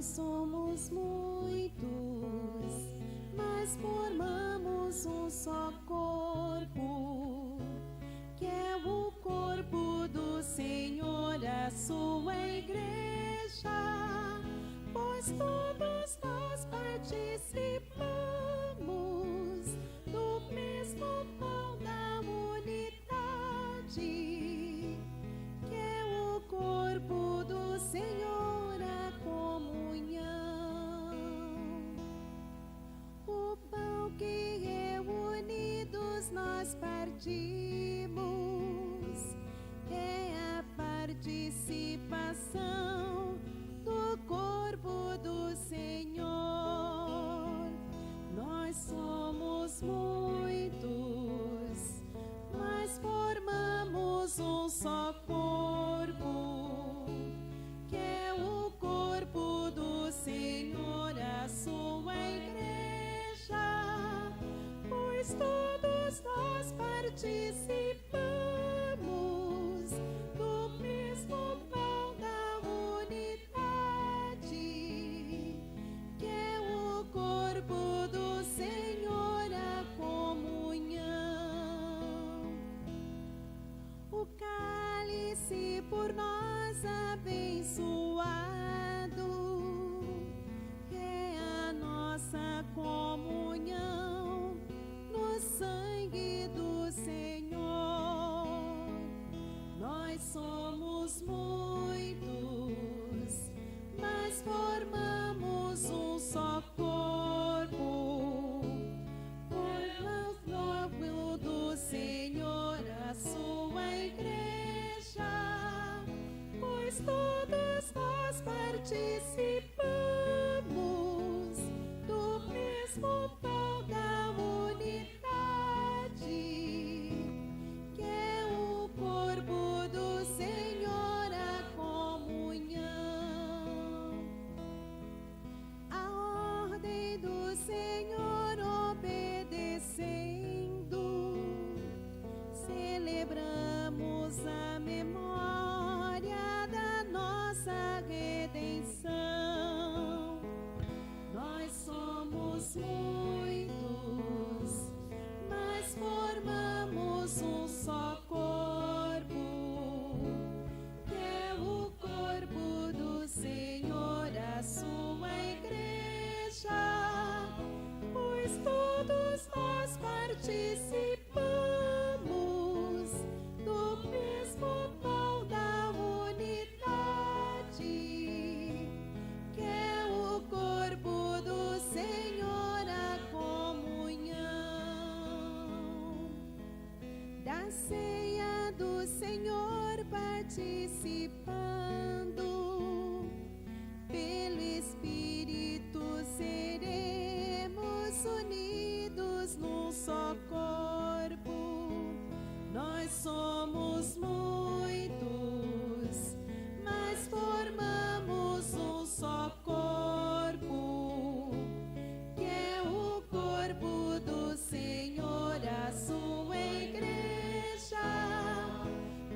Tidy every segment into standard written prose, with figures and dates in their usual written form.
Nós somos muitos, mas formamos um só corpo, que é o corpo do Senhor, a sua igreja, pois todos nós participamos do mesmo pão da unidade, que é o corpo do Senhor, a comunhão. O pão que reunidos nós partimos é a participação do corpo do Senhor. Nós somos muitos, mas formamos um só corpo, que é o corpo do Senhor, a sua igreja, pois todos nós participamos do mesmo pão da unidade, que é o corpo do Senhor, a comunhão. O cálice por nós abençoado é a nossa comunhão no sangue do Senhor. Nós somos muitos, mas formamos um só corpo, por nome do Senhor, a sua igreja, pois todos nós participamos do mesmo pão da unidade, que é o corpo do Senhor, a comunhão. A ordem do Senhor obedecendo, celebramos a memória da nossa redenção. Nós somos muitos, mas formamos um só corpo, que é o corpo do Senhor, a sua igreja, pois todos nós participamos do mesmo pão da unidade, que é o corpo do Senhor, a comunhão. Da ceia do Senhor participando, pelo Espírito seremos unidos num só corpo. Nós somos muitos, mas formamos um só corpo, que é o corpo do Senhor, a sua igreja,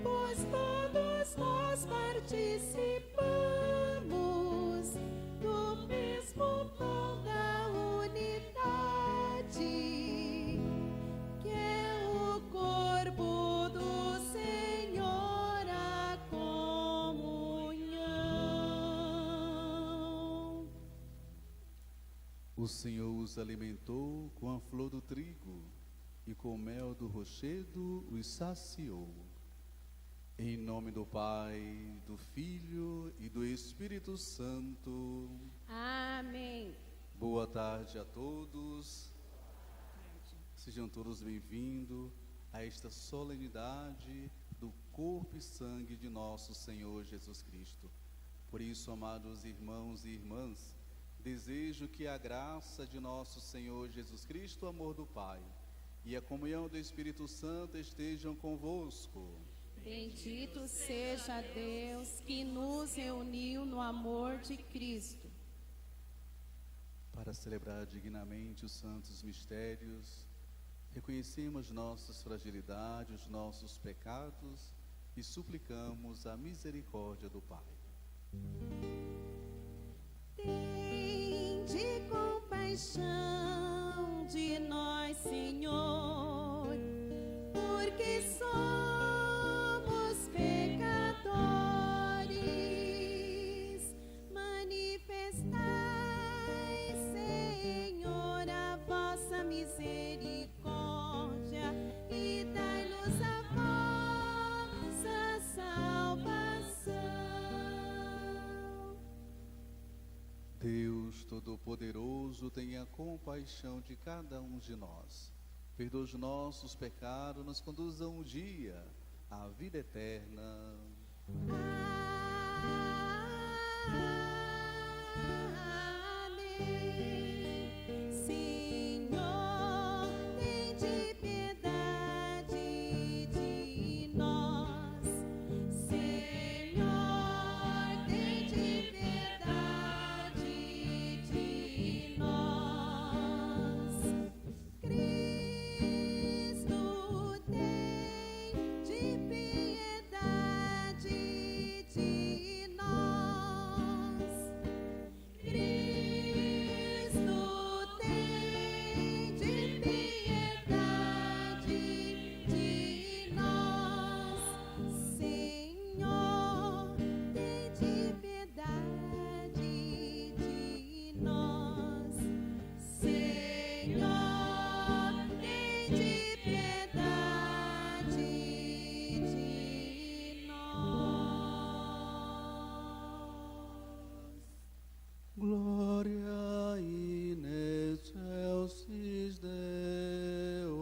pois todos nós participamos do mesmo pão da unidade, que é o corpo do Senhor, a comunhão. O Senhor os alimentou com a flor do trigo e com o mel do rochedo os saciou. Em nome do Pai, do Filho e do Espírito Santo. Amém. Boa tarde a todos. Sejam todos bem-vindos a esta solenidade do corpo e sangue de nosso Senhor Jesus Cristo. Por isso, amados irmãos e irmãs, desejo que a graça de nosso Senhor Jesus Cristo, o amor do Pai e a comunhão do Espírito Santo estejam convosco. Bendito seja Deus que nos reuniu no amor de Cristo. Para celebrar dignamente os santos mistérios, reconhecemos nossas fragilidades, os nossos pecados e suplicamos a misericórdia do Pai. compaixão de nós, Senhor, porque somos pecadores. Manifestai, Senhor, a vossa misericórdia e dai-nos a vossa salvação. Deus Todo-Poderoso, tenha compaixão de cada um de nós. Perdoa os nossos pecados, nos conduza um dia à vida eterna. Amém. Senhor, tende piedade de nós. Senhor, tende piedade de nós. Cristo, tende piedade de nós. Cristo, tende piedade de nós. Senhor, tende piedade de nós. Senhor, tende piedade de nós. Glória in excelsis Deo.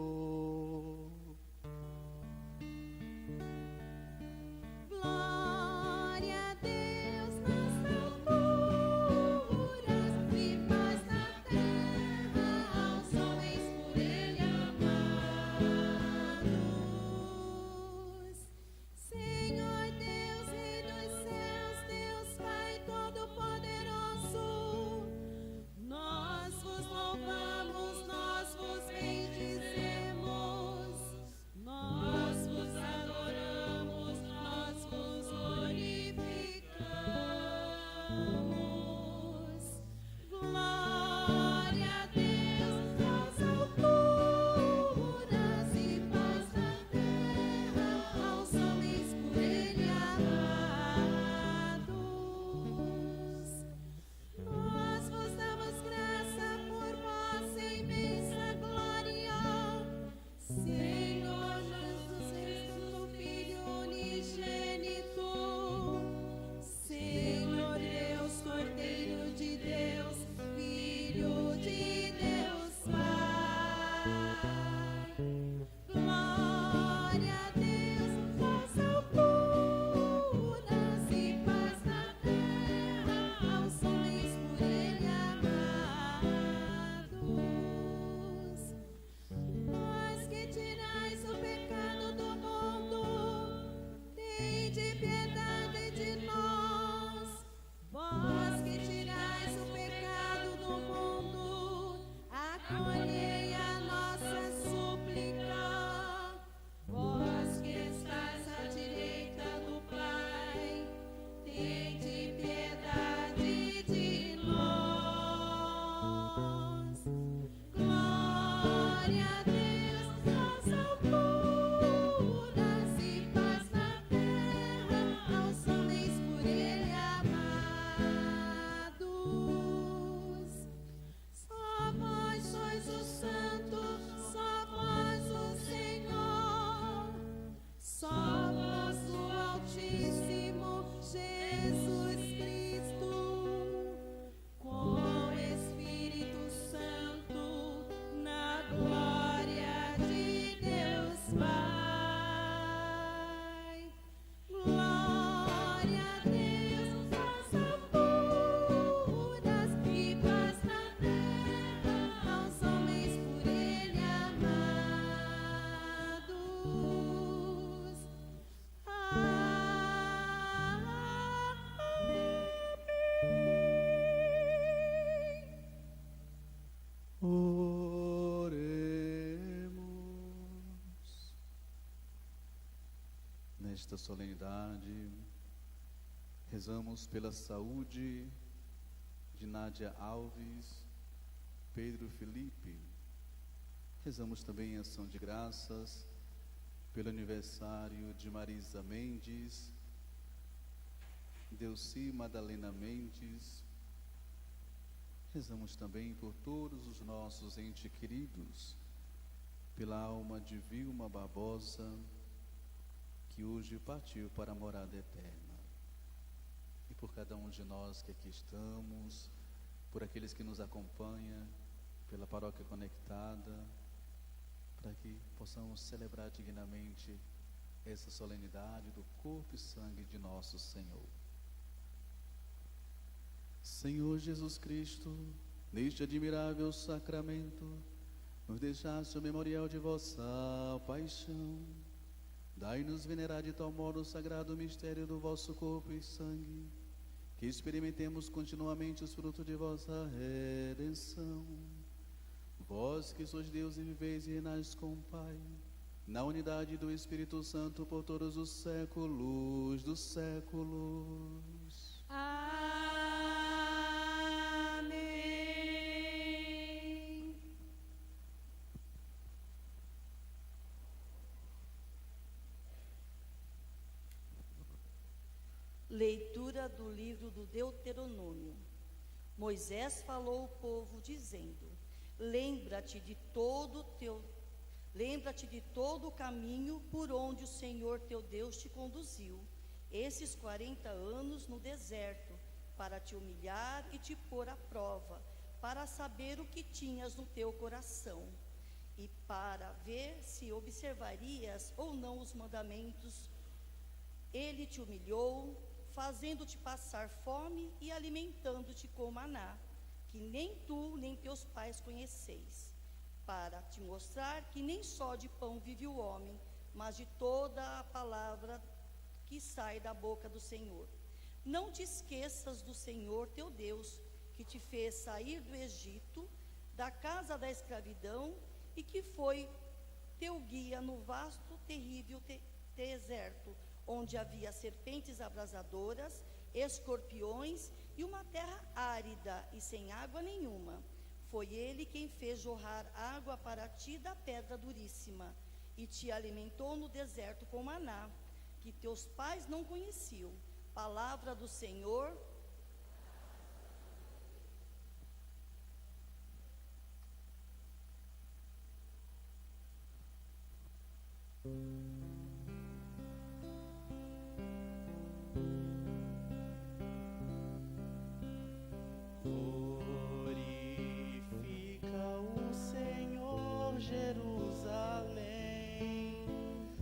Glória a Deus nas alturas e paz na terra aos homens por Ele amados. Senhor Deus, Rei dos céus, Deus Pai Todo-Poderoso, nós vos louvamos, nós vos bendizemos, nós vos adoramos, nós vos glorificamos. Glória a Deus nas alturas e paz na terra aos homens por Ele amados. Nós vos damos graça por vossa imensa glória, Senhor Jesus Cristo, Filho unigênito, Senhor Deus, Cordeiro de Deus, Filho de Deus Pai. Glória a Deus nas alturas e paz na terra aos homens por Ele amados. Vós que tirais o pecado do mundo, tende piedade de nós. Vós que tirais o pecado do mundo, acolhei a nossa súplica. Vós que estás à direita do Pai, tende piedade de nós. Glória a Deus nas alturas e paz na terra aos homens por Ele amados. Só vós sois o Santo, só vós o Senhor, só vós o Altíssimo Jesus Cristo, com o Espírito Santo, na glória de Deus Pai. Glória a Deus nas alturas e paz na terra aos homens por Ele amados. Amém. Oremos. Nesta solenidade, rezamos pela saúde de Nádia Alves, Pedro Felipe. Rezamos também a ação de graças pelo aniversário de Marisa Mendes, Delci Madalena Mendes. Rezamos também por todos os nossos entes queridos, pela alma de Vilma Barbosa, que hoje partiu para a morada eterna. E por cada um de nós que aqui estamos, por aqueles que nos acompanham, pela paróquia conectada, para que possamos celebrar dignamente essa solenidade do corpo e sangue de nosso Senhor. Senhor Jesus Cristo, neste admirável sacramento, nos deixaste o memorial de vossa paixão. Dai-nos venerar de tal modo o sagrado mistério do vosso corpo e sangue, que experimentemos continuamente os frutos de vossa redenção. Vós que sois Deus e viveis e reinais com o Pai, na unidade do Espírito Santo por todos os séculos dos séculos. Amém. Leitura do livro do Deuteronômio. Moisés falou ao povo dizendo: Lembra-te de todo o caminho por onde o Senhor teu Deus te conduziu, esses 40 anos no deserto, para te humilhar e te pôr à prova, para saber o que tinhas no teu coração, e para ver se observarias ou não os mandamentos. Ele te humilhou, fazendo-te passar fome e alimentando-te com maná, que nem tu nem teus pais conheceis, para te mostrar que nem só de pão vive o homem, mas de toda a palavra que sai da boca do Senhor. Não te esqueças do Senhor teu Deus, que te fez sair do Egito, da casa da escravidão, e que foi teu guia no vasto, terrível deserto, onde havia serpentes abrasadoras, escorpiões e uma terra árida e sem água nenhuma. Foi ele quem fez jorrar água para ti da pedra duríssima, e te alimentou no deserto com maná, que teus pais não conheciam. Palavra do Senhor.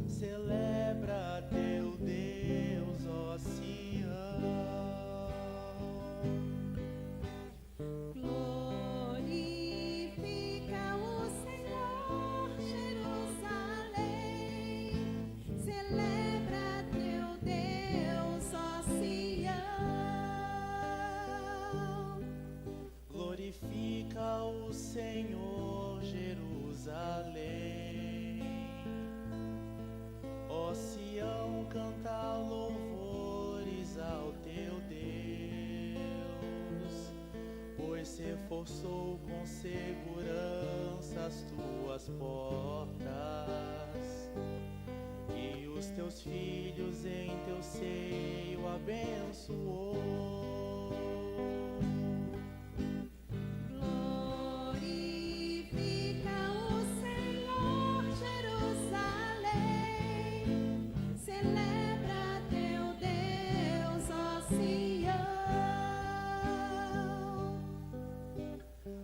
Celebra teu Deus, ó Sião. Glorifica o Senhor, Jerusalém. Celebra teu Deus, ó Sião. Glorifica o Senhor, Jerusalém. Ó Sião, canta louvores ao teu Deus, pois se forçou com segurança as tuas portas, e os teus filhos em teu seio abençoou.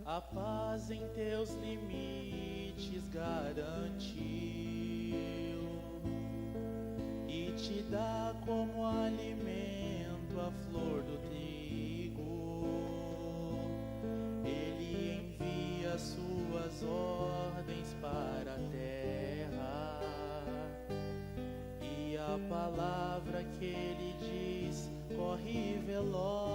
A paz em teus limites garantiu, e te dá como alimento a flor do trigo. Ele envia suas ordens para a terra, e a palavra que ele diz corre veloz.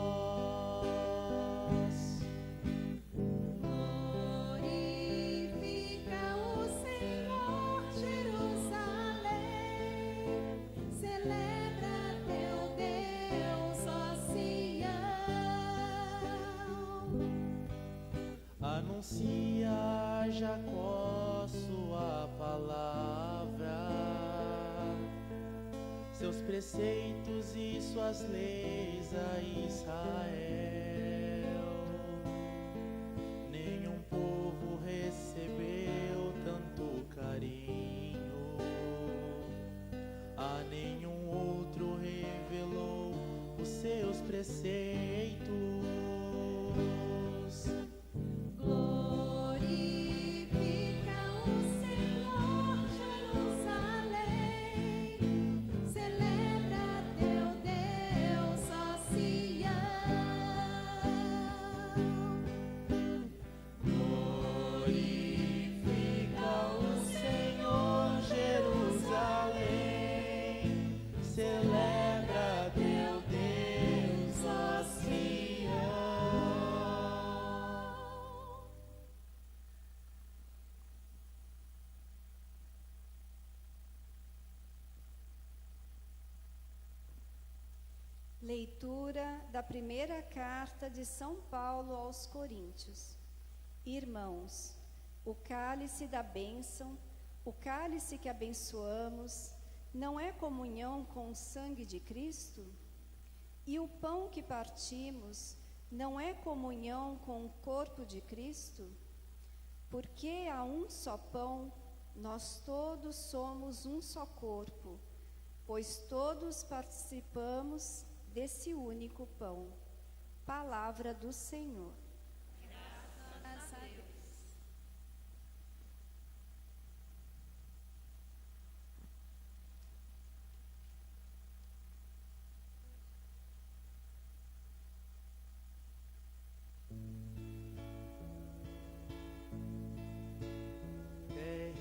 anuncia a Jacó sua palavra, seus preceitos e suas leis a Israel. Nenhum povo recebeu tanto carinho, a nenhum outro revelou os seus preceitos. Leitura da primeira carta de São Paulo aos Coríntios. Irmãos, o cálice da bênção, o cálice que abençoamos, não é comunhão com o sangue de Cristo? E o pão que partimos, não é comunhão com o corpo de Cristo? Porque há um só pão, nós todos somos um só corpo, pois todos participamos desse único pão. Palavra do Senhor. Graças a Deus.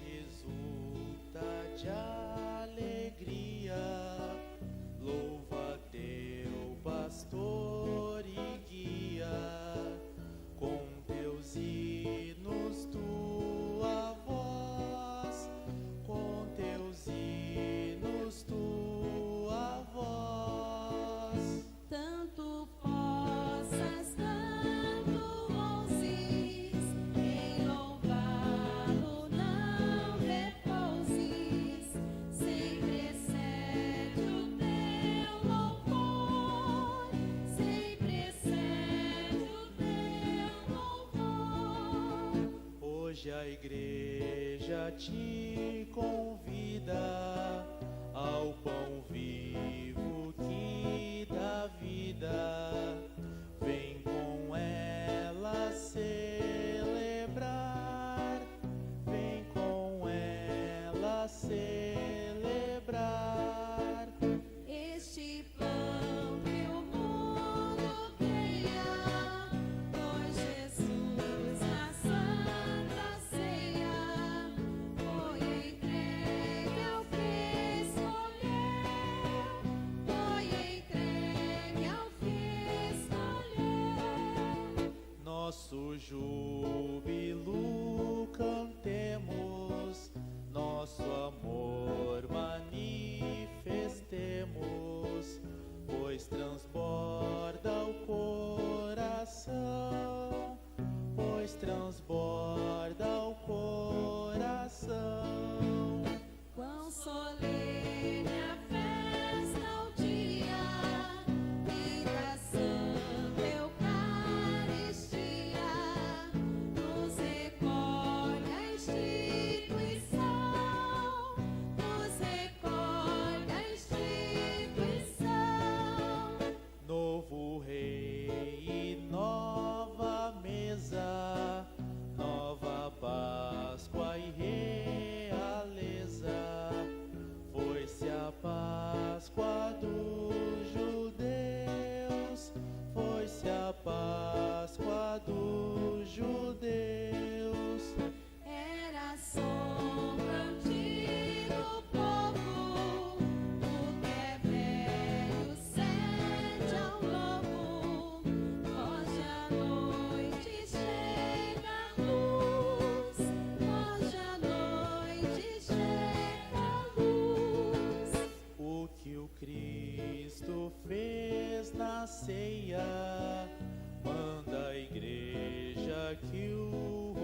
Resulta de alegria, louva teu pastor e guia, com teus hinos tua voz, com teus hinos tua voz. Tanto possas, tanto ouses, em louvá-lo não repouses, sempre excede o teu louvor, sempre excede o teu louvor. Hoje a igreja te convida ao pão vivo que dá vida. Vem com ela celebrar, vem com ela celebrar. Este pão que o mundo cria, pois Jesus na Santa Ceia foi entregue ao que escolheu, foi entregue ao que escolheu. Nosso júbilo cantemos, nosso amor manifestemos, pois transborda o coração, pois transborda o coração. Quão solene a festa, o dia da Santa Eucaristia, nos recolhe a instituição, nos recolhe a instituição. Novo rei e nova mesa, nova Páscoa e realeza. Foi-se a Páscoa dos judeus, foi-se a Páscoa dos judeus. Era sombra antigo povo, o que é velho cede ao novo. Hoje à noite chega a luz, hoje à noite chega a luz. O que o Cristo fez na ceia, manda a igreja que o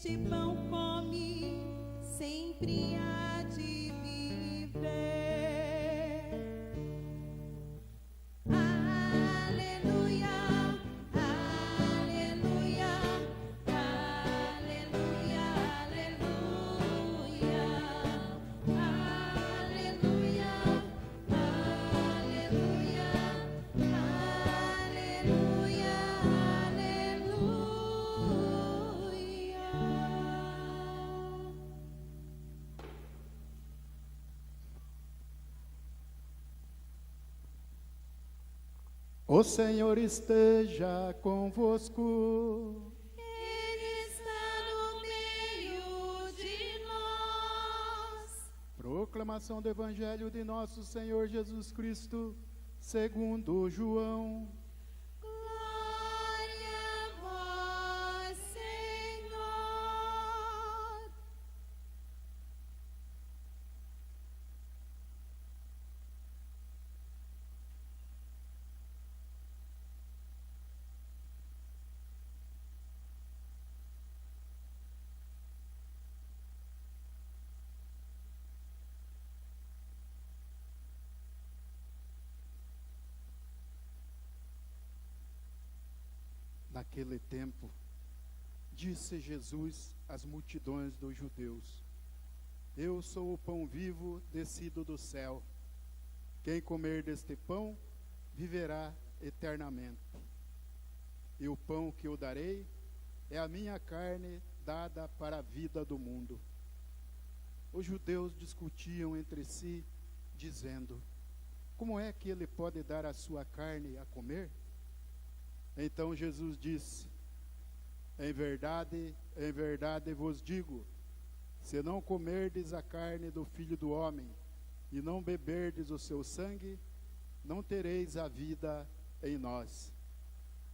este pão come, sempre há de viver. Aleluia, aleluia, aleluia, aleluia, aleluia, aleluia, aleluia, aleluia. O Senhor esteja convosco. Ele está no meio de nós. Proclamação do Evangelho de nosso Senhor Jesus Cristo, segundo João. Glória a vós, Senhor. Naquele tempo, disse Jesus às multidões dos judeus: Eu sou o pão vivo descido do céu. Quem comer deste pão viverá eternamente. E o pão que eu darei é a minha carne dada para a vida do mundo. Os judeus discutiam entre si, dizendo: Como é que ele pode dar a sua carne a comer? Então Jesus disse: em verdade vos digo, se não comerdes a carne do Filho do Homem e não beberdes o seu sangue, não tereis a vida em nós.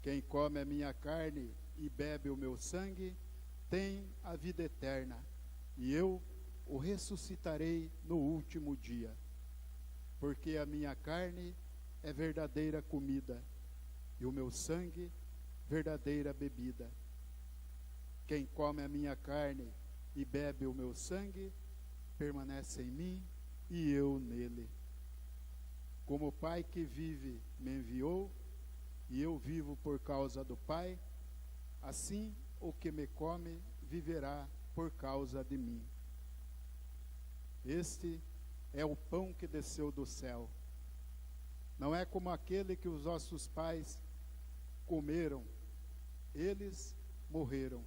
Quem come a minha carne e bebe o meu sangue tem a vida eterna, e eu o ressuscitarei no último dia. Porque a minha carne é verdadeira comida, e o meu sangue, verdadeira bebida. Quem come a minha carne e bebe o meu sangue, permanece em mim e eu nele. Como o Pai que vive me enviou, e eu vivo por causa do Pai, assim o que me come viverá por causa de mim. Este é o pão que desceu do céu. Não é como aquele que os nossos pais comeram, eles morreram.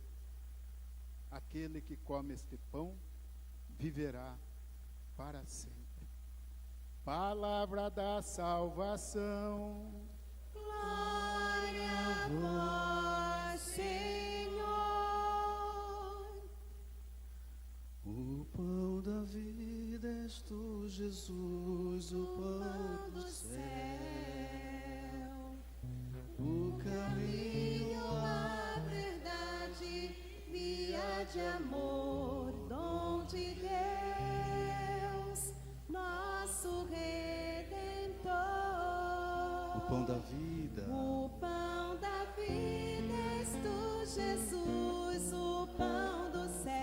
Aquele que come este pão viverá para sempre. Palavra da salvação. Glória a vós, Senhor. O pão da vida és tu, Jesus, o pão do céu. O caminho, A verdade, via de amor, dom de Deus, nosso Redentor. o pão da vida. O pão da vida és tu, Jesus, o pão do céu.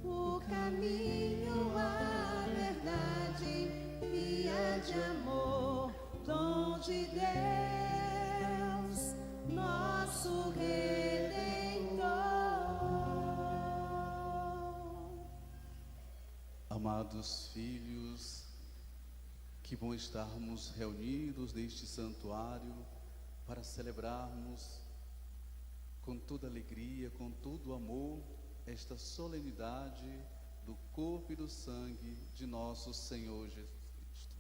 O caminho, a verdade, via de amor, dom de Deus, nosso Redentor. Amados filhos, que bom estarmos reunidos neste santuário para celebrarmos com toda alegria, com todo amor, esta solenidade do corpo e do sangue de nosso Senhor Jesus Cristo.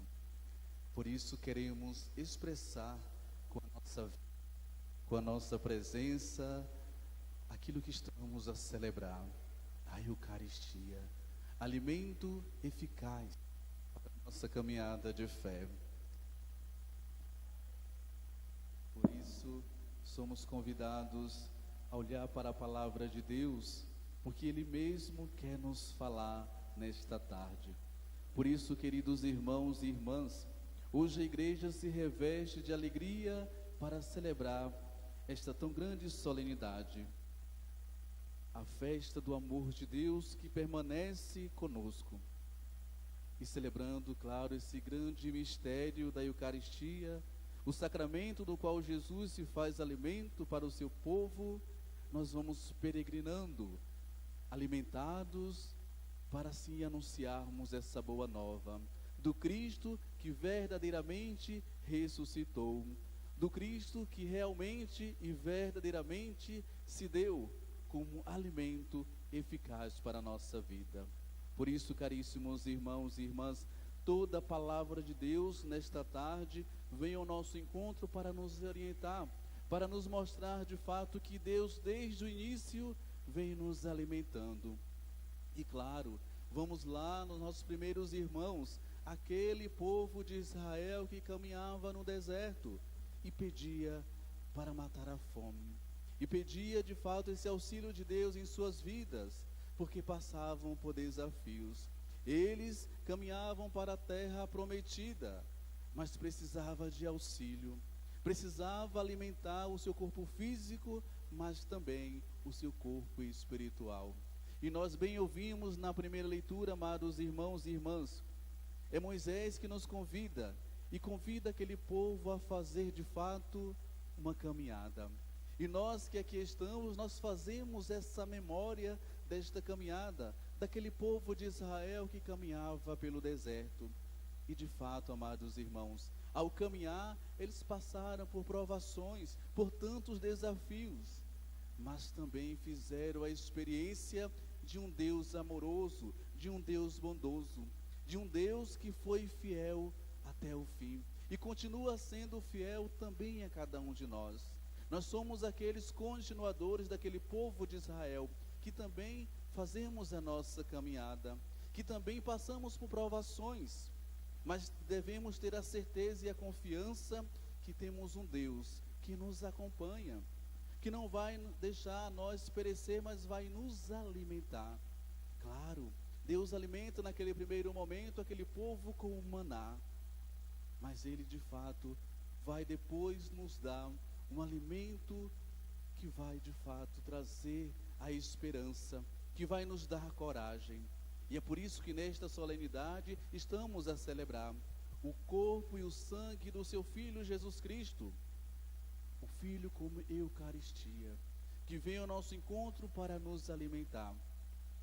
Por isso queremos expressar com a nossa presença aquilo que estamos a celebrar, a Eucaristia, alimento eficaz para a nossa caminhada de fé. Por isso, somos convidados a olhar para a palavra de Deus, porque Ele mesmo quer nos falar nesta tarde. Por isso, queridos irmãos e irmãs, hoje a igreja se reveste de alegria para celebrar esta tão grande solenidade, a festa do amor de Deus que permanece conosco. E celebrando, claro, esse grande mistério da Eucaristia, o sacramento do qual Jesus se faz alimento para o seu povo, nós vamos peregrinando, alimentados, para assim anunciarmos essa boa nova do Cristo que verdadeiramente ressuscitou, do Cristo que realmente e verdadeiramente se deu como alimento eficaz para a nossa vida. Por isso, caríssimos irmãos e irmãs, toda a palavra de Deus nesta tarde vem ao nosso encontro para nos orientar, para nos mostrar de fato que Deus desde o início vem nos alimentando. E claro, vamos lá nos nossos primeiros irmãos, aquele povo de Israel que caminhava no deserto e pedia para matar a fome, e pedia de fato esse auxílio de Deus em suas vidas, porque passavam por desafios. Eles caminhavam para a terra prometida, mas precisava de auxílio, precisava alimentar o seu corpo físico, mas também o seu corpo espiritual. E nós bem ouvimos na primeira leitura, amados irmãos e irmãs, é Moisés que nos convida, e convida aquele povo a fazer de fato uma caminhada. E nós que aqui estamos, nós fazemos essa memória desta caminhada, daquele povo de Israel que caminhava pelo deserto. E de fato, amados irmãos, ao caminhar, eles passaram por provações, por tantos desafios, mas também fizeram a experiência de um Deus amoroso, de um Deus bondoso, de um Deus que foi fiel até o fim e continua sendo fiel também a cada um de nós. Nós somos aqueles continuadores daquele povo de Israel, que também fazemos a nossa caminhada, que também passamos por provações, mas devemos ter a certeza e a confiança que temos um Deus que nos acompanha, que não vai deixar nós perecer, mas vai nos alimentar. Claro, Deus alimenta naquele primeiro momento aquele povo com o maná, mas Ele de fato vai depois nos dar um alimento que vai de fato trazer a esperança, que vai nos dar coragem. E é por isso que nesta solenidade estamos a celebrar o corpo e o sangue do seu Filho Jesus Cristo, o Filho como Eucaristia, que vem ao nosso encontro para nos alimentar.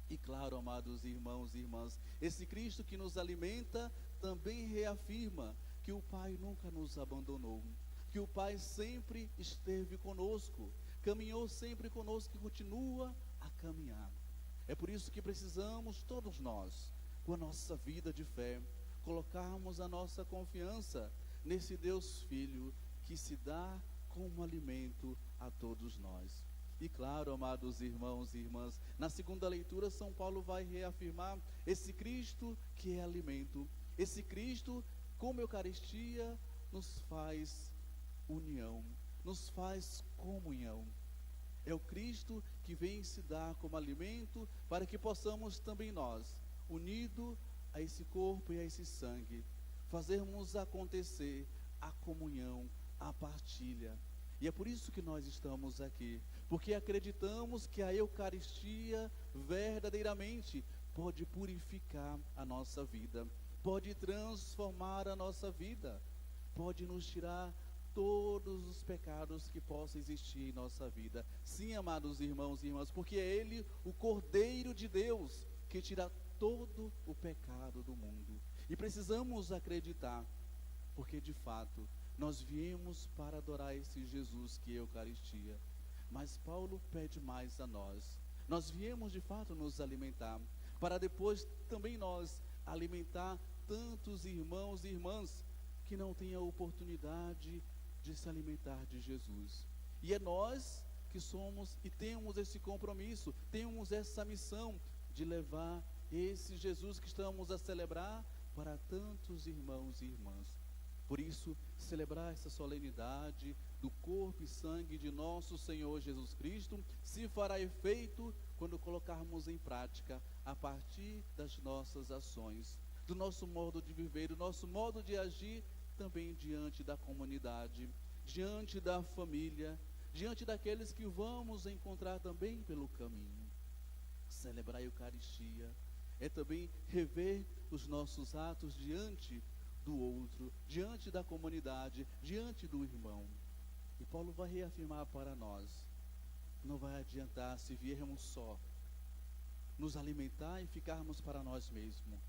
E claro, amados irmãos e irmãs, esse Cristo que nos alimenta também reafirma que o Pai nunca nos abandonou, que o Pai sempre esteve conosco, caminhou sempre conosco e continua a caminhar. É por isso que precisamos, todos nós, com a nossa vida de fé, colocarmos a nossa confiança nesse Deus Filho que se dá como alimento a todos nós. E claro, amados irmãos e irmãs, na segunda leitura São Paulo vai reafirmar esse Cristo que é alimento, esse Cristo como Eucaristia nos faz união, nos faz comunhão. É o Cristo que vem se dar como alimento para que possamos também nós, unido a esse corpo e a esse sangue, fazermos acontecer a comunhão, a partilha. E é por isso que nós estamos aqui, porque acreditamos que a Eucaristia verdadeiramente pode purificar a nossa vida, pode transformar a nossa vida, pode nos tirar todos os pecados que possam existir em nossa vida. Sim, amados irmãos e irmãs, porque é Ele, o Cordeiro de Deus, que tira todo o pecado do mundo. E precisamos acreditar, porque de fato nós viemos para adorar esse Jesus que é a Eucaristia. Mas Paulo pede mais a nós. Nós viemos de fato nos alimentar, para depois também nós alimentar tantos irmãos e irmãs que não têm a oportunidade de se alimentar de Jesus. E é nós que somos e temos esse compromisso, temos essa missão de levar esse Jesus que estamos a celebrar para tantos irmãos e irmãs. Por isso, celebrar essa solenidade do corpo e sangue de nosso Senhor Jesus Cristo se fará efeito quando colocarmos em prática a partir das nossas ações, do nosso modo de viver, do nosso modo de agir também diante da comunidade, diante da família, diante daqueles que vamos encontrar também pelo caminho. Celebrar a Eucaristia é também rever os nossos atos diante do outro, diante da comunidade, diante do irmão. E Paulo vai reafirmar para nós: não vai adiantar se viermos só nos alimentar e ficarmos para nós mesmos.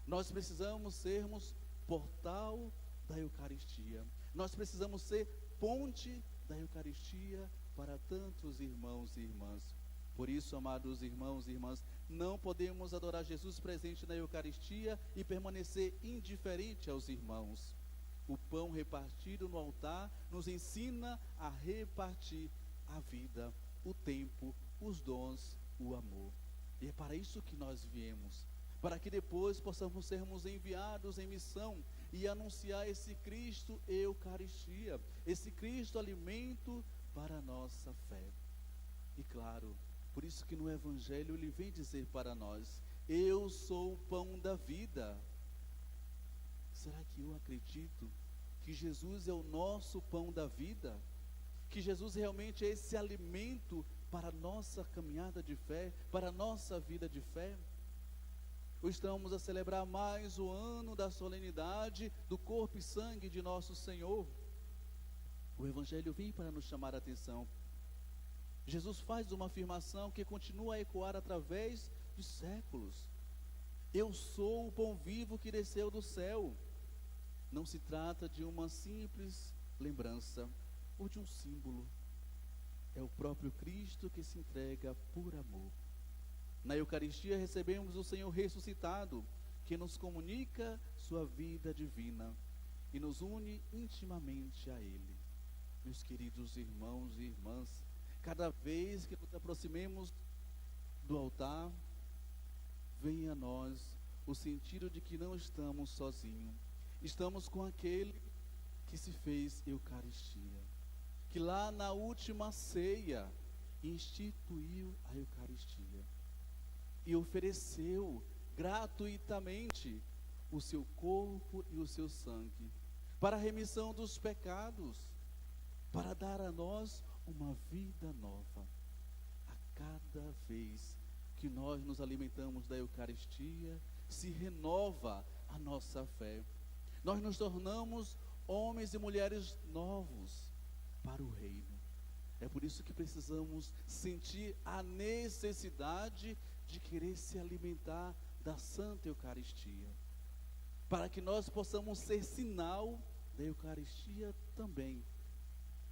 Nós precisamos sermos portal da Eucaristia. Nós precisamos ser ponte da Eucaristia para tantos irmãos e irmãs. Por isso, amados irmãos e irmãs, não podemos adorar Jesus presente na Eucaristia e permanecer indiferente aos irmãos. O pão repartido no altar nos ensina a repartir a vida, o tempo, os dons, o amor. E é para isso que nós viemos, para que depois possamos sermos enviados em missão e anunciar esse Cristo Eucaristia, esse Cristo alimento para a nossa fé. E claro, por isso que no Evangelho ele vem dizer para nós: eu sou o pão da vida. Será que eu acredito que Jesus é o nosso pão da vida? Que Jesus realmente é esse alimento para a nossa caminhada de fé, para a nossa vida de fé? Ou estamos a celebrar mais o ano da solenidade do corpo e sangue de nosso Senhor? O Evangelho vem para nos chamar a atenção. Jesus faz uma afirmação que continua a ecoar através dos séculos: eu sou o pão vivo que desceu do céu. Não se trata de uma simples lembrança ou de um símbolo. É o próprio Cristo que se entrega por amor. Na Eucaristia recebemos o Senhor ressuscitado, que nos comunica sua vida divina e nos une intimamente a Ele. Meus queridos irmãos e irmãs, cada vez que nos aproximemos do altar, vem a nós o sentido de que não estamos sozinhos. Estamos com aquele que se fez Eucaristia, que lá na última ceia instituiu a Eucaristia e ofereceu gratuitamente o seu corpo e o seu sangue para a remissão dos pecados, para dar a nós uma vida nova. A cada vez que nós nos alimentamos da Eucaristia, se renova a nossa fé. Nós nos tornamos homens e mulheres novos para o reino. É por isso que precisamos sentir a necessidade de querer se alimentar da Santa Eucaristia, para que nós possamos ser sinal da Eucaristia também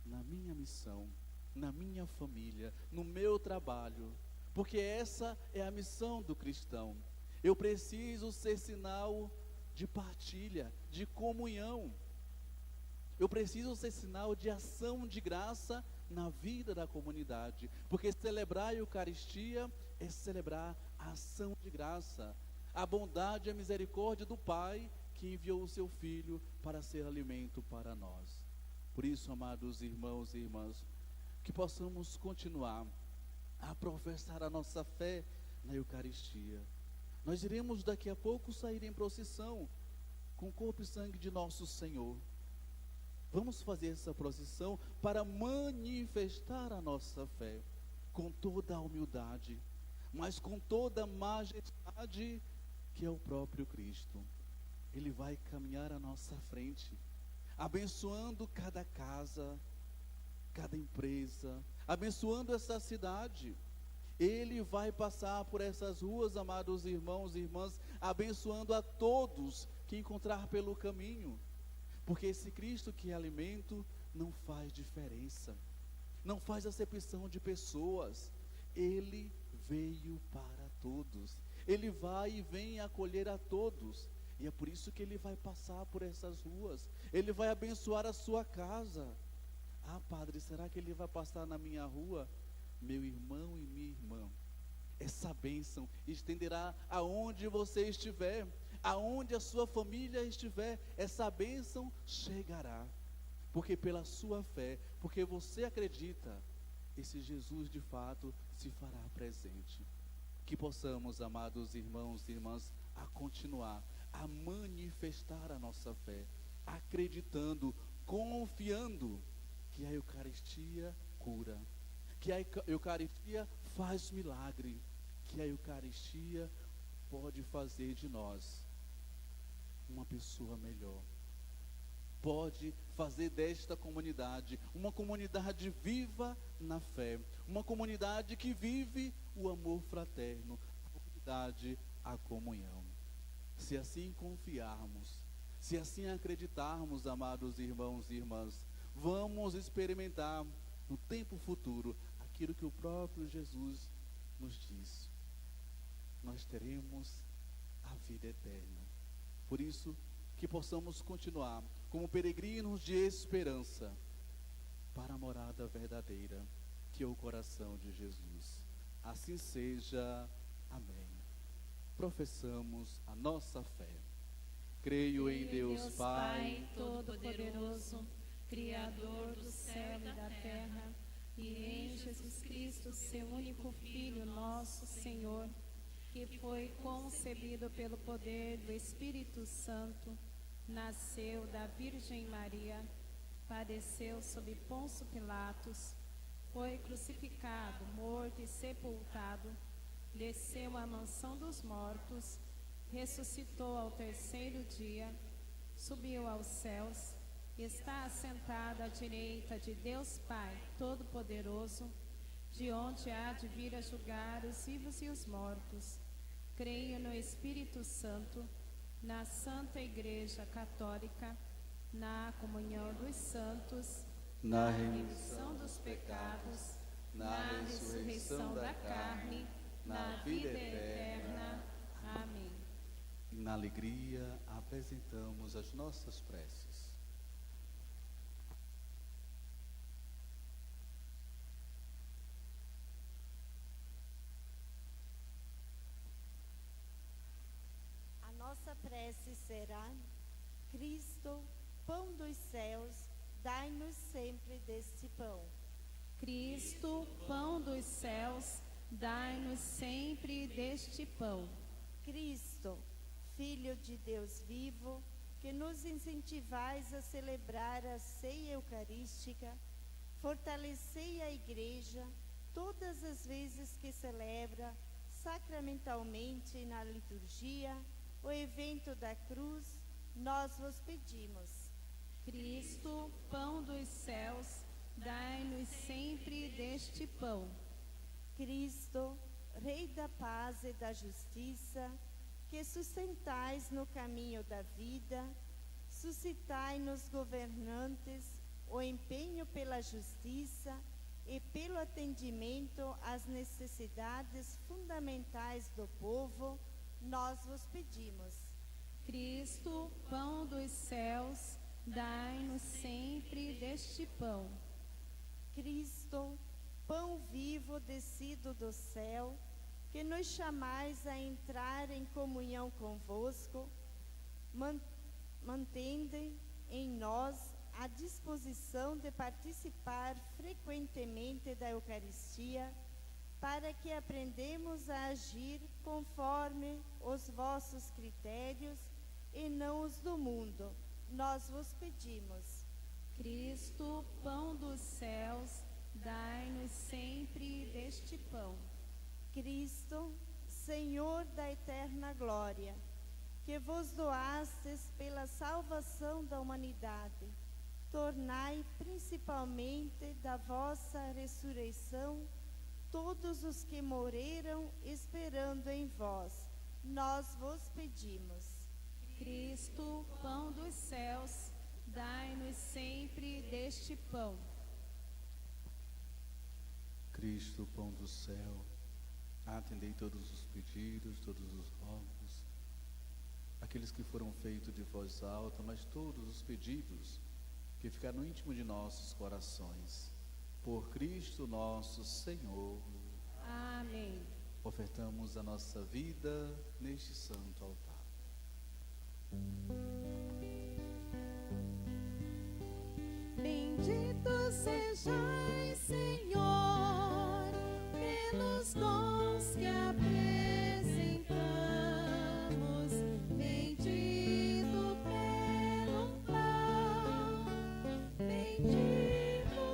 na minha missão, na minha família, no meu trabalho, porque essa é a missão do cristão. Eu preciso ser sinal de partilha, de comunhão. Eu preciso ser sinal de ação de graça na vida da comunidade, porque celebrar a Eucaristia é celebrar a ação de graça, a bondade e a misericórdia do Pai que enviou o seu Filho para ser alimento para nós. Por isso, amados irmãos e irmãs, que possamos continuar a professar a nossa fé na Eucaristia. Nós iremos daqui a pouco sair em procissão com o corpo e sangue de nosso Senhor. Vamos fazer essa procissão para manifestar a nossa fé com toda a humildade, mas com toda a majestade que é o próprio Cristo. Ele vai caminhar à nossa frente, abençoando cada casa, cada empresa, abençoando essa cidade. Ele vai passar por essas ruas, amados irmãos e irmãs, abençoando a todos que encontrar pelo caminho. Porque esse Cristo que é alimento não faz diferença, não faz acepção de pessoas. Ele veio para todos, Ele vai e vem acolher a todos. E é por isso que Ele vai passar por essas ruas, Ele vai abençoar a sua casa. Ah, Padre, será que Ele vai passar na minha rua? Meu irmão e minha irmã, essa bênção estenderá aonde você estiver, aonde a sua família estiver, essa bênção chegará, porque pela sua fé, porque você acredita, esse Jesus de fato se fará presente. Que possamos, amados irmãos e irmãs, a continuar, a manifestar a nossa fé, acreditando, confiando que a Eucaristia cura, que a Eucaristia faz milagre, que a Eucaristia pode fazer de nós uma pessoa melhor. Pode fazer desta comunidade uma comunidade viva na fé, uma comunidade que vive o amor fraterno, a comunidade, a comunhão. Se assim confiarmos, se assim acreditarmos, amados irmãos e irmãs, vamos experimentar no tempo futuro aquilo que o próprio Jesus nos diz. Nós teremos a vida eterna. Por isso, que possamos continuar como peregrinos de esperança para a morada verdadeira, que é o coração de Jesus. Assim seja. Amém. Professamos a nossa fé. Creio em Deus Pai Todo-Poderoso, Criador do céu e da terra, e em Jesus Cristo, seu único Filho, nosso Senhor, que foi concebido pelo poder do Espírito Santo, nasceu da Virgem Maria, padeceu sob Pôncio Pilatos, foi crucificado, morto e sepultado, desceu à mansão dos mortos, ressuscitou ao terceiro dia, subiu aos céus, está assentado à direita de Deus Pai Todo-Poderoso, de onde há de vir a julgar os vivos e os mortos. Creio no Espírito Santo, na Santa Igreja Católica, na comunhão dos santos, na remissão dos pecados, na ressurreição da carne, na vida eterna. Amém. E na alegria apresentamos as nossas preces. A nossa prece será: Cristo, pão dos céus, dai-nos sempre deste pão. Cristo, pão dos céus, dai-nos sempre deste pão. Cristo, Filho de Deus vivo, que nos incentivais a celebrar a ceia eucarística, fortalecei a Igreja todas as vezes que celebra sacramentalmente na liturgia o evento da cruz, nós vos pedimos. Cristo, pão dos céus, dai-nos sempre deste pão. Cristo, Rei da paz e da justiça, que sustentais no caminho da vida, suscitai nos governantes o empenho pela justiça e pelo atendimento às necessidades fundamentais do povo, nós vos pedimos. Cristo, pão dos céus, dai-nos sempre deste pão. Cristo, pão vivo descido do céu, que nos chamais a entrar em comunhão convosco, mantende em nós a disposição de participar frequentemente da Eucaristia, para que aprendemos a agir conforme os vossos critérios e não os do mundo. Nós vos pedimos. Cristo, pão dos céus, dai-nos sempre deste pão. Cristo, Senhor da eterna glória, que vos doastes pela salvação da humanidade, tornai principalmente da vossa ressurreição todos os que morreram esperando em vós. Nós vos pedimos. Cristo, pão dos céus, dai-nos sempre deste pão. Cristo, pão do céu, atendei todos os pedidos, todos os rogos, aqueles que foram feitos de voz alta, mas todos os pedidos que ficaram no íntimo de nossos corações. Por Cristo nosso Senhor. Amém. Ofertamos a nossa vida neste santo altar. Bendito sejais, Senhor, pelos dons que apresentamos. Bendito pelo pão, bendito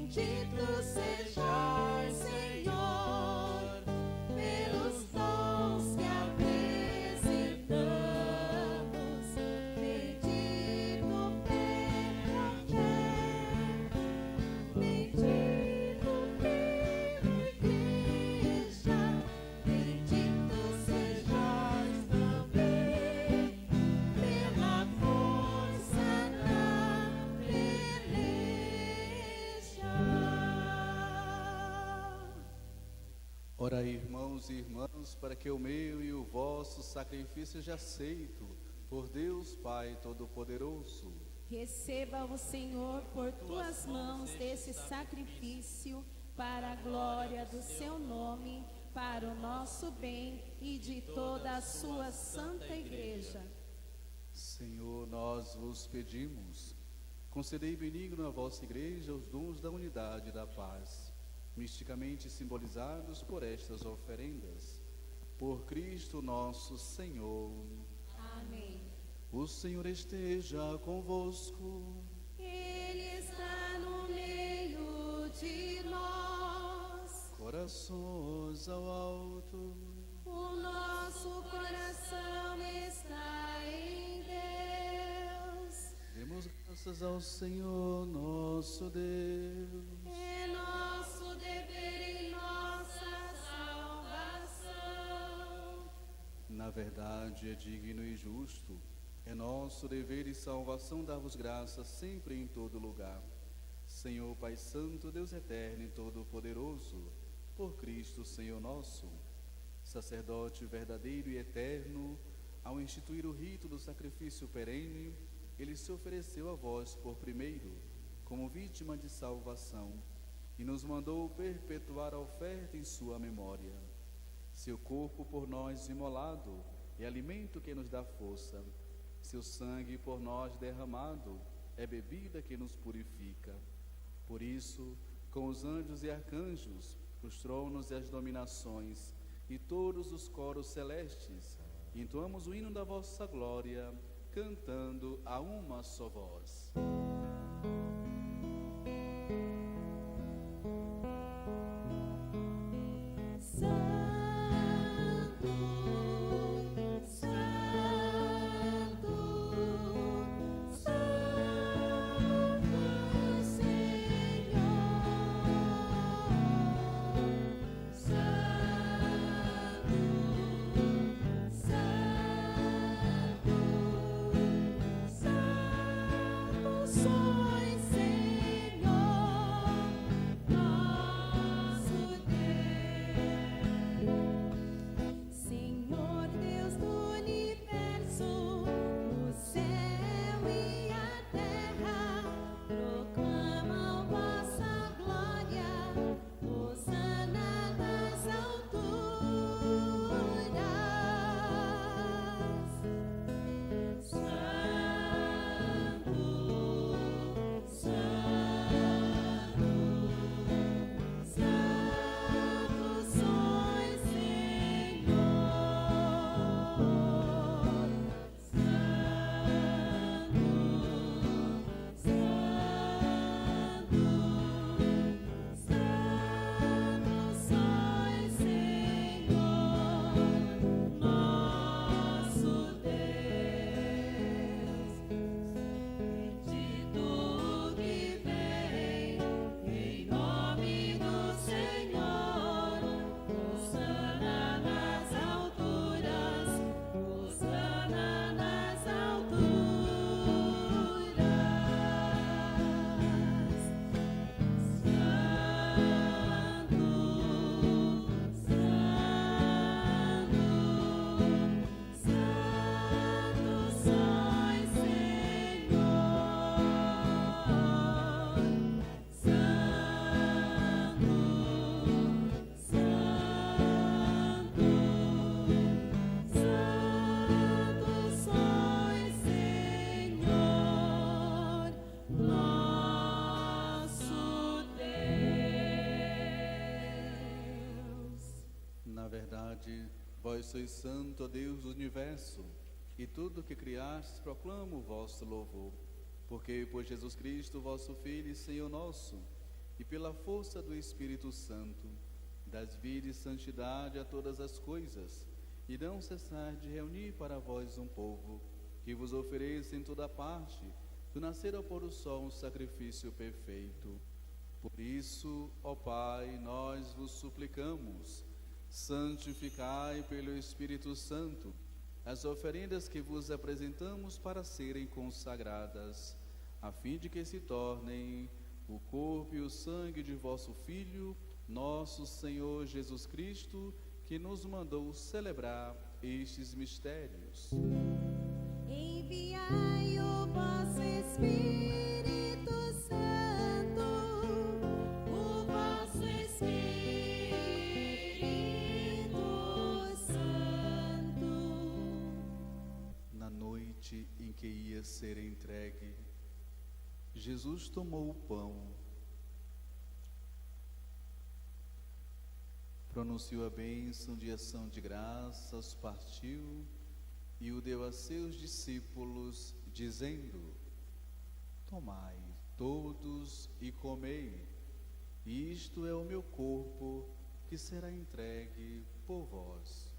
Bendito sejais, Senhor, pelos dons que apresentamos. Bendito pela fé, bendito pela igreja, bendito sejais também pela força da peleja. Ora, irmãos e irmãs, para que o meu e o vosso sacrifício seja aceito por Deus Pai Todo-Poderoso. Receba o Senhor por tuas mãos desse sacrifício, para a glória do seu nome, para o nosso bem e de toda a sua santa igreja. Senhor, nós vos pedimos, concedei benigno à vossa igreja os dons da unidade e da paz, misticamente simbolizados por estas oferendas. Por Cristo nosso Senhor. Amém. O Senhor esteja convosco. Ele está no meio de nós. Corações ao alto. O nosso coração está em Deus. Demos graças ao Senhor nosso Deus. É nosso dever e nossa salvação. Na verdade, é digno e justo, é nosso dever e salvação dar-vos graças sempre e em todo lugar. Senhor Pai Santo, Deus Eterno e Todo-Poderoso, por Cristo Senhor nosso, sacerdote verdadeiro e eterno, ao instituir o rito do sacrifício perene, ele se ofereceu a vós por primeiro, como vítima de salvação, e nos mandou perpetuar a oferta em sua memória. Seu corpo por nós imolado é alimento que nos dá força. Seu sangue por nós derramado é bebida que nos purifica. Por isso, com os anjos e arcanjos, os tronos e as dominações, e todos os coros celestes, entoamos o hino da vossa glória, cantando a uma só voz. Vós sois santo, ó Deus do universo, e tudo o que criastes proclama o vosso louvor. Porque por Jesus Cristo, vosso Filho e Senhor nosso, e pela força do Espírito Santo, das vida e santidade a todas as coisas, e não cessar de reunir para vós um povo, que vos ofereça em toda parte, do nascer ao pôr do sol, um sacrifício perfeito. Por isso, ó Pai, nós vos suplicamos, santificai pelo Espírito Santo as oferendas que vos apresentamos para serem consagradas, a fim de que se tornem o corpo e o sangue de vosso Filho, nosso Senhor Jesus Cristo, que nos mandou celebrar estes mistérios. Enviai o vosso Espírito Santo, o vosso Espírito Santo. Na noite em que ia ser entregue, Jesus tomou o pão, pronunciou a bênção de ação de graças, partiu e o deu a seus discípulos, dizendo: tomai todos e comei, isto é o meu corpo, que será entregue por vós.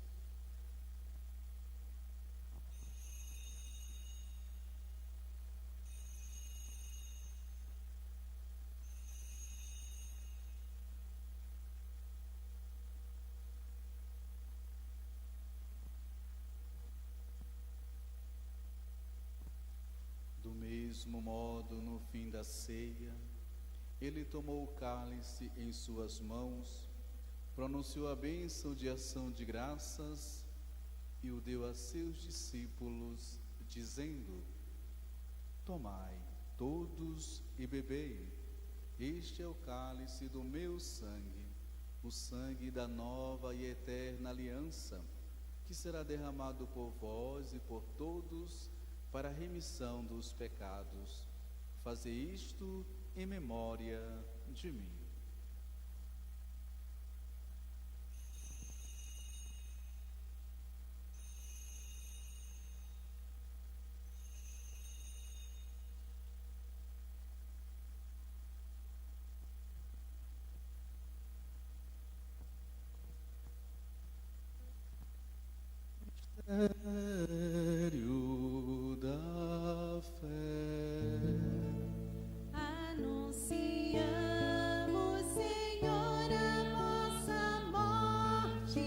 Do mesmo modo, no fim da ceia, ele tomou o cálice em suas mãos, pronunciou a bênção de ação de graças e o deu a seus discípulos, dizendo: tomai todos e bebei, este é o cálice do meu sangue, o sangue da nova e eterna aliança, que será derramado por vós e por todos para a remissão dos pecados. Fazei isto em memória de mim. Mistério da fé. Anunciamos, Senhor, a vossa morte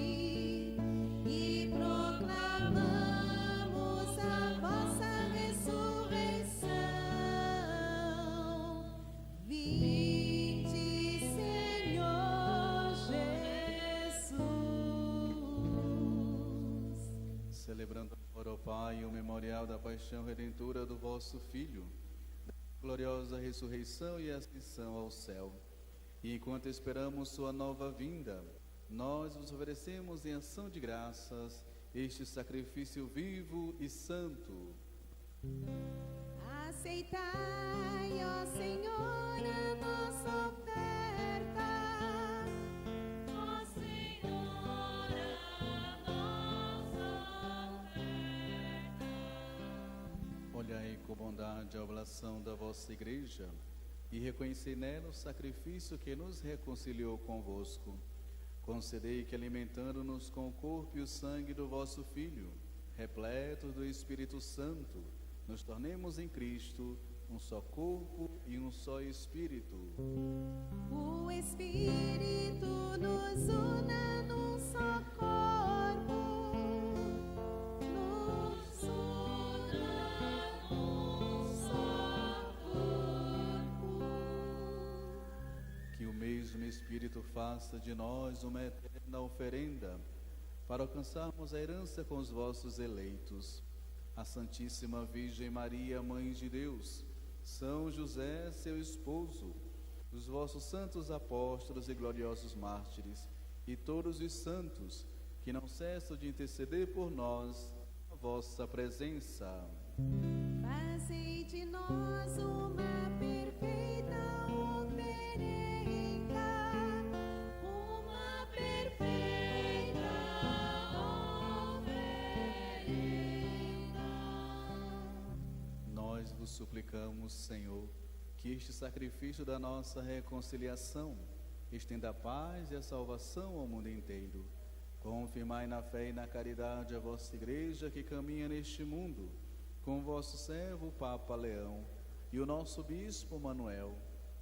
e proclamamos a vossa ressurreição. Vinde, Senhor Jesus. Celebrando agora, ó Pai, o memorial da paixão redentora do vosso Filho, da gloriosa ressurreição e ascensão ao céu. E enquanto esperamos sua nova vinda, nós vos oferecemos em ação de graças este sacrifício vivo e santo. Aceitai, ó Senhor, a nossa oferta. Ó Senhor, a nossa oferta. Olhai com bondade a oblação da vossa Igreja e reconhecei nela o sacrifício que nos reconciliou convosco. Concedei que, alimentando-nos com o corpo e o sangue do vosso Filho, repletos do Espírito Santo, nos tornemos em Cristo um só corpo e um só Espírito. O Espírito nos una num só corpo, nos una num só corpo. Que o mesmo Espírito faça de nós uma eterna oferenda, para alcançarmos a herança com os vossos eleitos. A Santíssima Virgem Maria, Mãe de Deus, São José, seu esposo, os vossos santos apóstolos e gloriosos mártires, e todos os santos, que não cessam de interceder por nós, a vossa presença. Fazei de nós uma perfeita oferenda, uma perfeita oferenda. Nós vos suplicamos, Senhor, que este sacrifício da nossa reconciliação estenda a paz e a salvação ao mundo inteiro. Confirmai na fé e na caridade a vossa Igreja que caminha neste mundo, com o vosso servo o Papa Leão e o nosso Bispo Manuel,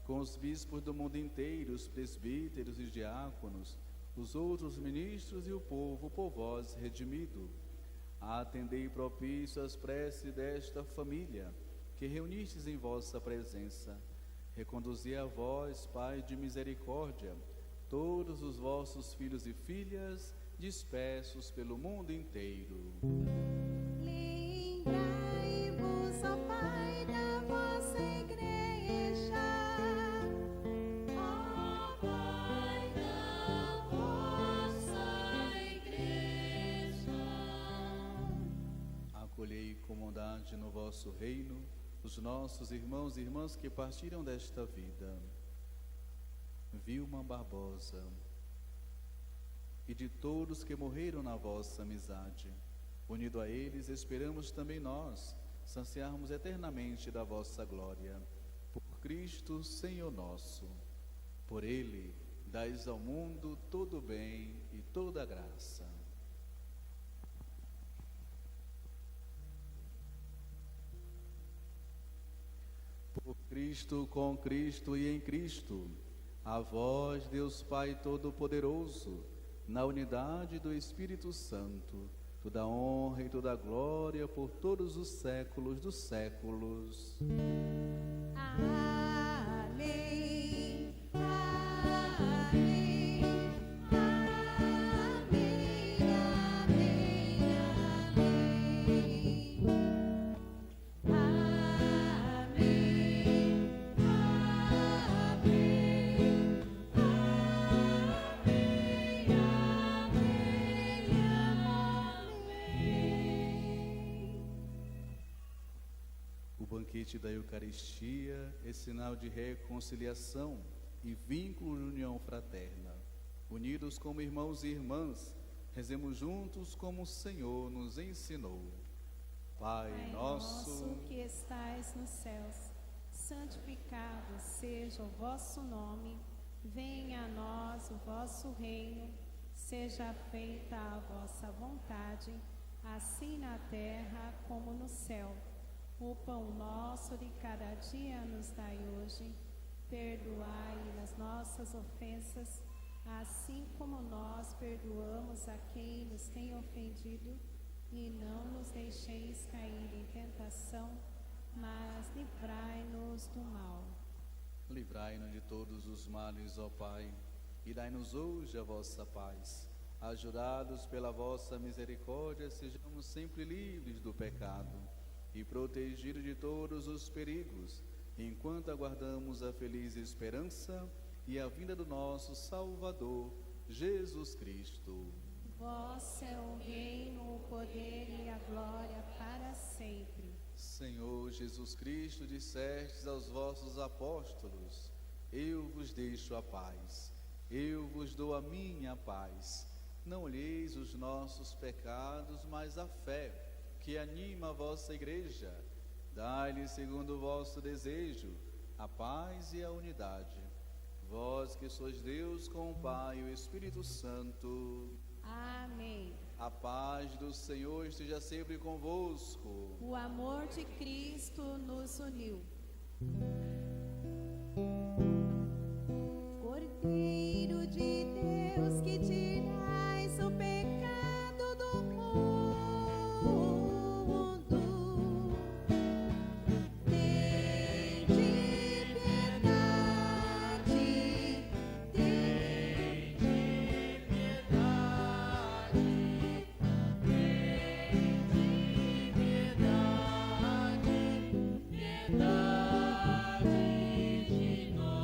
com os bispos do mundo inteiro, os presbíteros e diáconos, os outros ministros e o povo por vós redimido. Atendei propício as preces desta família, que reunistes em vossa presença. Reconduzi a vós, Pai de misericórdia, todos os vossos filhos e filhas, dispersos pelo mundo inteiro. Lembrai-vos, ó Pai, da vossa Igreja. Ó Pai da vossa Igreja. Acolhei com bondade no vosso reino os nossos irmãos e irmãs que partiram desta vida. Vilma Barbosa, e de todos que morreram na vossa amizade. Unido a eles, esperamos também nós saciarmos eternamente da vossa glória. Por Cristo, Senhor nosso. Por Ele, dais ao mundo todo o bem e toda a graça. Por Cristo, com Cristo e em Cristo, a vós, Deus Pai Todo-Poderoso, na unidade do Espírito Santo, toda honra e toda glória por todos os séculos dos séculos. Amém. Amém. Amém. Amém. O banquete da Eucaristia é sinal de reconciliação e vínculo de união fraterna. Unidos como irmãos e irmãs, rezemos juntos como o Senhor nos ensinou. Pai nosso, que estais nos céus, santificado seja o vosso nome. Venha a nós o vosso reino. Seja feita a vossa vontade, assim na terra como no céu. O pão nosso de cada dia nos dai hoje. Perdoai as nossas ofensas, assim como nós perdoamos a quem nos tem ofendido. E não nos deixeis cair em tentação, mas livrai-nos do mal. livrai-nos de todos os males, ó Pai, e dai-nos hoje a vossa paz. Ajudados pela vossa misericórdia, sejamos sempre livres do pecado e protegidos de todos os perigos, enquanto aguardamos a feliz esperança e a vinda do nosso Salvador, Jesus Cristo. Vosso é o reino, o poder e a glória para sempre. Senhor Jesus Cristo, dissestes aos vossos apóstolos: eu vos deixo a paz, eu vos dou a minha paz. Não olheis os nossos pecados, mas a fé que anima a vossa Igreja. Dai-lhe, segundo o vosso desejo, a paz e a unidade. Vós que sois Deus com o Pai e o Espírito Santo. Amém. A paz do Senhor esteja sempre convosco. O amor de Cristo nos uniu. Cordeiro de Deus, que tirais o pecado do mundo, tende piedade, tende piedade, piedade de nós.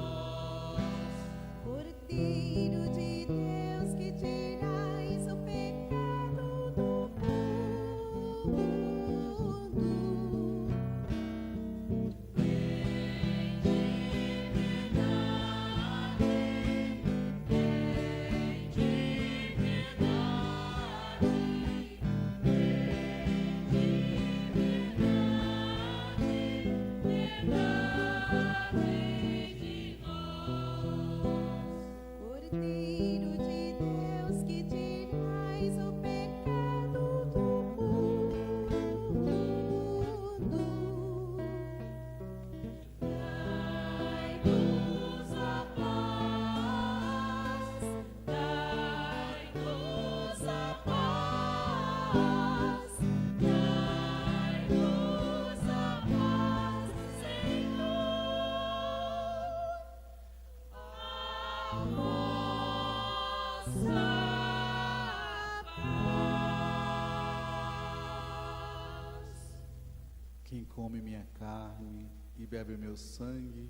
Quem come minha carne e bebe meu sangue,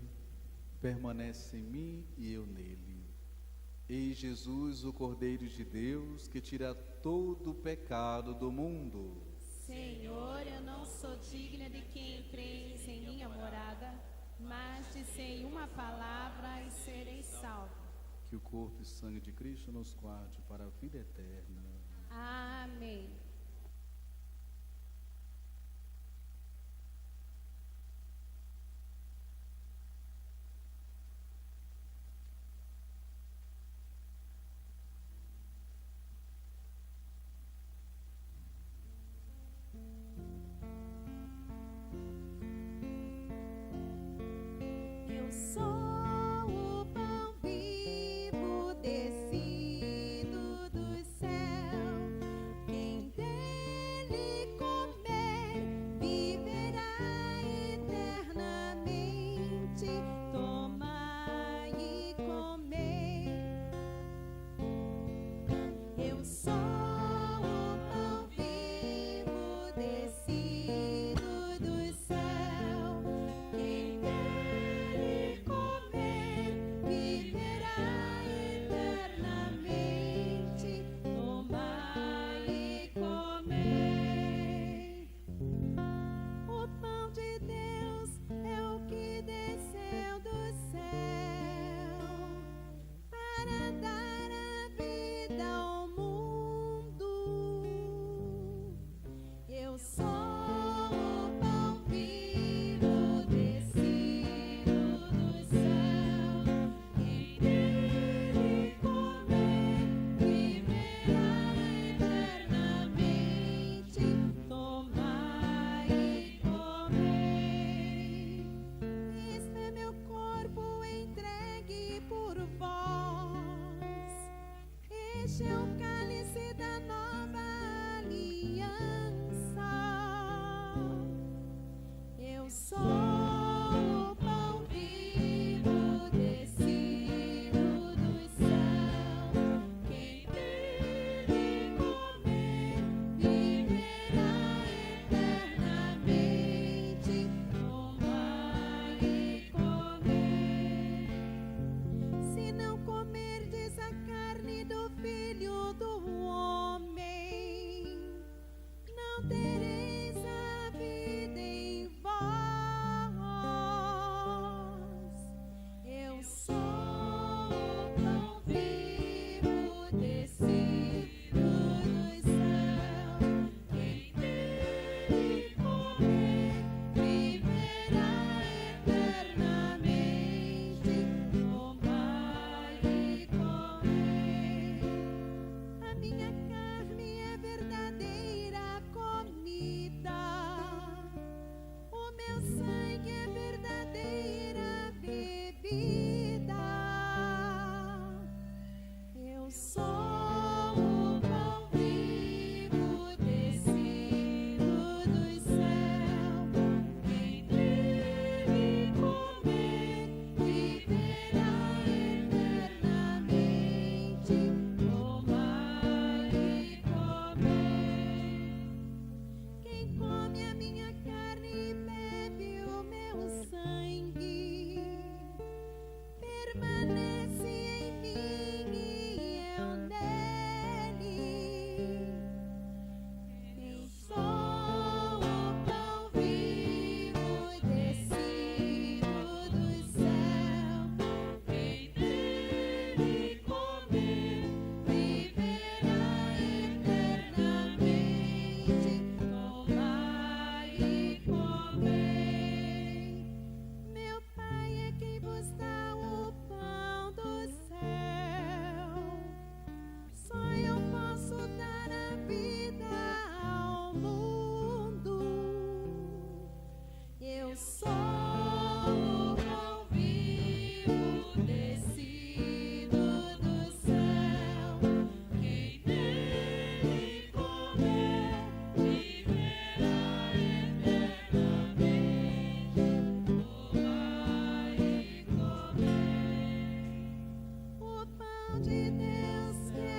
permanece em mim e eu nele. Eis Jesus, o Cordeiro de Deus, que tira todo o pecado do mundo. Senhor, eu não sou digna de que entreis em minha morada, mas dizei uma palavra e serei salvo. Que o corpo e sangue de Cristo nos guarde para a vida eterna. Amém. Eu sou o pão vivo descido do céu. Quem dele comer viverá eternamente. Tomai e comei. Eu sou o pão vivo descido do céu. Quem dele comer viverá eternamente. Tomai e comei. O pão de Deus é o que desceu do céu para dar a vida ao mundo. Eu sou o pão vivo descido do céu. Quem dele comer viverá eternamente. Tomai e comei. Este é meu corpo entregue por vós. Este é o cálice da nova aliança. Eu sou o pão vivo descido do céu. Quem dele comer viverá eternamente. Tomai e comei. Se não comerdes a carne do Filho do Homem, não tereis a vida em vós. Eu sou o pão vivo descido do céu. Quem dele comer viverá eternamente. Tomai e comei. A minha carne é verdadeira comida. O meu sangue é verdadeira bebida. Eu sou o pão vivo descido do céu. Quem dele comer viverá eternamente. Tomai e comei. Quem come a minha carne e bebe o meu sangue, permanece em mim e eu nele. Eu sou o pão vivo descido do céu. Quem dele comer viverá eternamente. Tomai e comei. Meu Pai é quem vos dá o pão do céu. Só eu posso dar a vida ao mundo. Eu sou o pão vivo descido do céu. Quem dele comer viverá eternamente. Tomai e comei. O pão de Deus que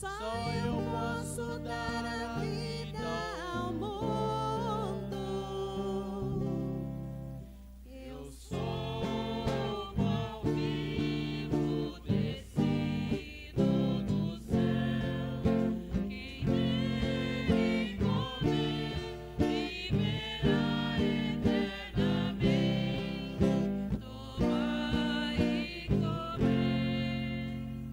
eu posso dar a vida ao mundo. Eu sou o pão vivo descido do céu. Quem dele comer viverá eternamente. Tomai e comer.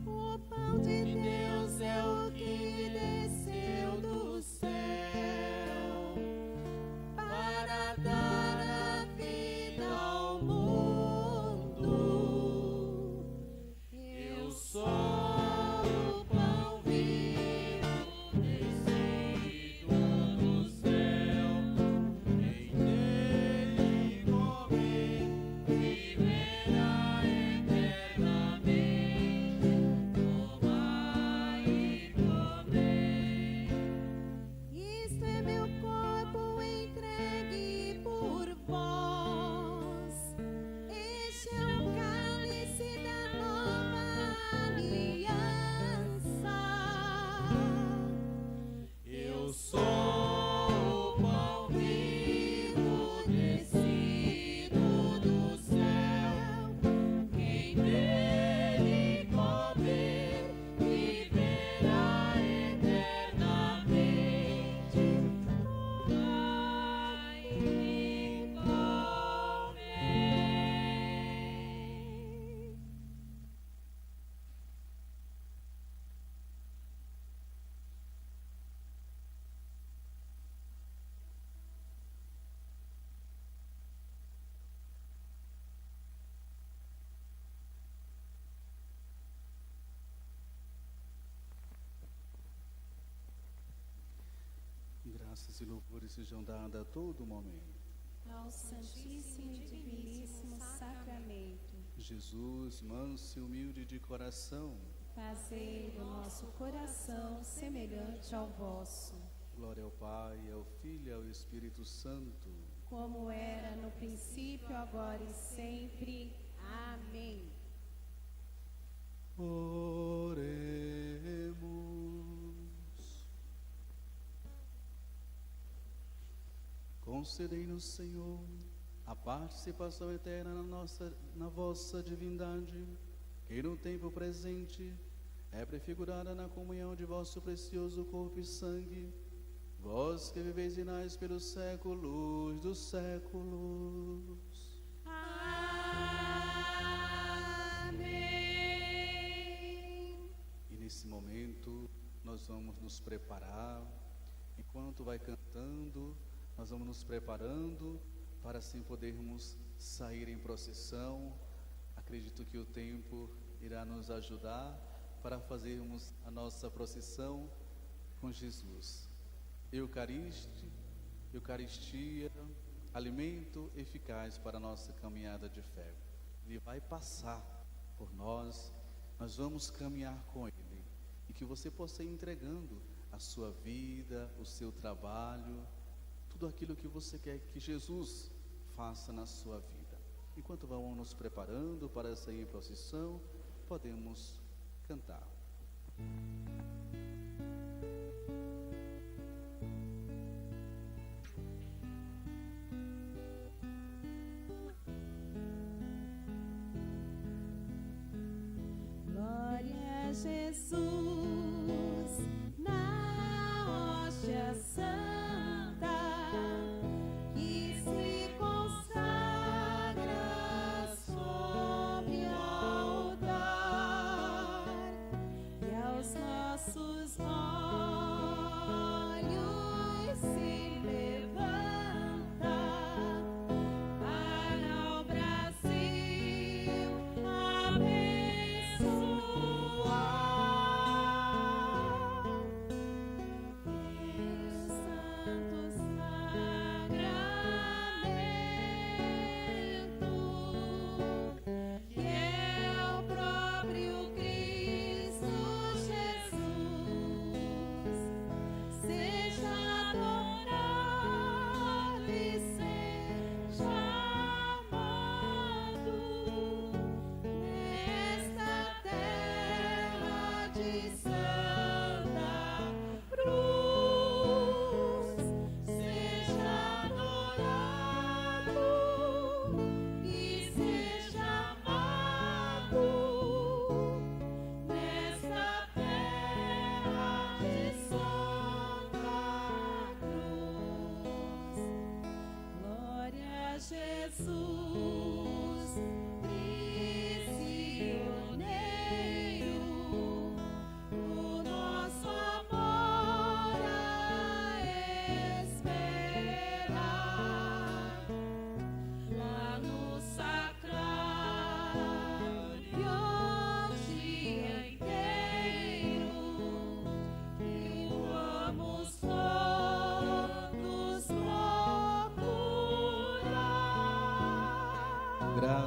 O pão de Deus é o que desceu do céu para dar a vida ao mundo. Eu sou o pão vivo descido do céu. Quem dele comer viverá eternamente. Tomai e comer. Isto é meu corpo entregue por vós. Este é o cálice da nova aliança. Eu sou o pão vivo descido do céu. Quem dele comer viverá eternamente. Tomai e comer. Graças e louvores sejam dadas a todo momento. Ao Santíssimo e Diviníssimo Sacramento, Jesus, manso e humilde de coração, fazei do nosso coração semelhante ao vosso, glória ao Pai, ao Filho e ao Espírito Santo. como era no princípio, agora e sempre. Amém. Oremos. Concedei-nos, Senhor, a participação eterna na vossa divindade, que no tempo presente é prefigurada na comunhão de vosso precioso corpo e sangue, vós que viveis e reinais pelos séculos dos séculos. Amém. E nesse momento nós vamos nos preparar, enquanto vai cantando, nós vamos nos preparando para assim podermos sair em procissão. Acredito que o tempo irá nos ajudar para fazermos a nossa procissão com Jesus. Eucaristia, alimento eficaz para a nossa caminhada de fé. Ele vai passar por nós, nós vamos caminhar com Ele. E que você possa ir entregando a sua vida, o seu trabalho, tudo aquilo que você quer que Jesus faça na sua vida. Enquanto vamos nos preparando para sair em procissão, podemos cantar. Glória a Jesus na hóstia santa, que se consagra sobre o altar, e aos nossos olhos se levanta para o Brasil abençoar.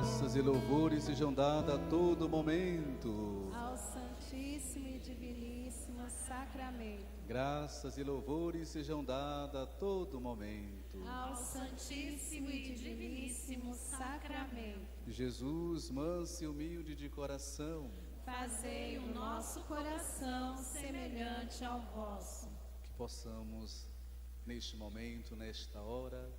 Graças e louvores sejam dados a todo momento. ao Santíssimo e Diviníssimo Sacramento, Graças e louvores sejam dados a todo momento. ao Santíssimo e Diviníssimo Sacramento, Jesus, manso e humilde de coração, fazei o nosso coração semelhante ao vosso. que possamos, neste momento, nesta hora,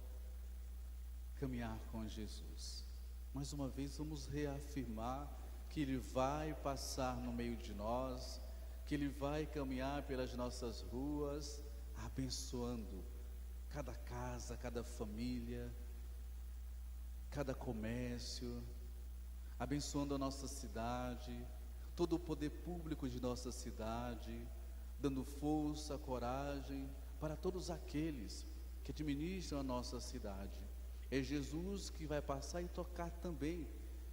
caminhar com Jesus. Mais uma vez, vamos reafirmar que Ele vai passar no meio de nós, que Ele vai caminhar pelas nossas ruas, abençoando cada casa, cada família, cada comércio, abençoando a nossa cidade, todo o poder público de nossa cidade, dando força, coragem para todos aqueles que administram a nossa cidade. É Jesus que vai passar e tocar também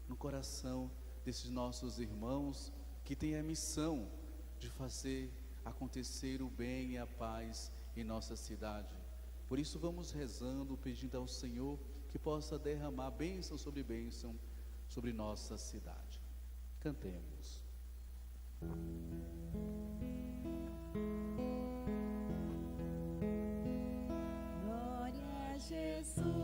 no coração desses nossos irmãos que têm a missão de fazer acontecer o bem e a paz em nossa cidade. Por isso vamos rezando, pedindo ao Senhor que possa derramar bênção sobre nossa cidade. Cantemos. Glória a Jesus.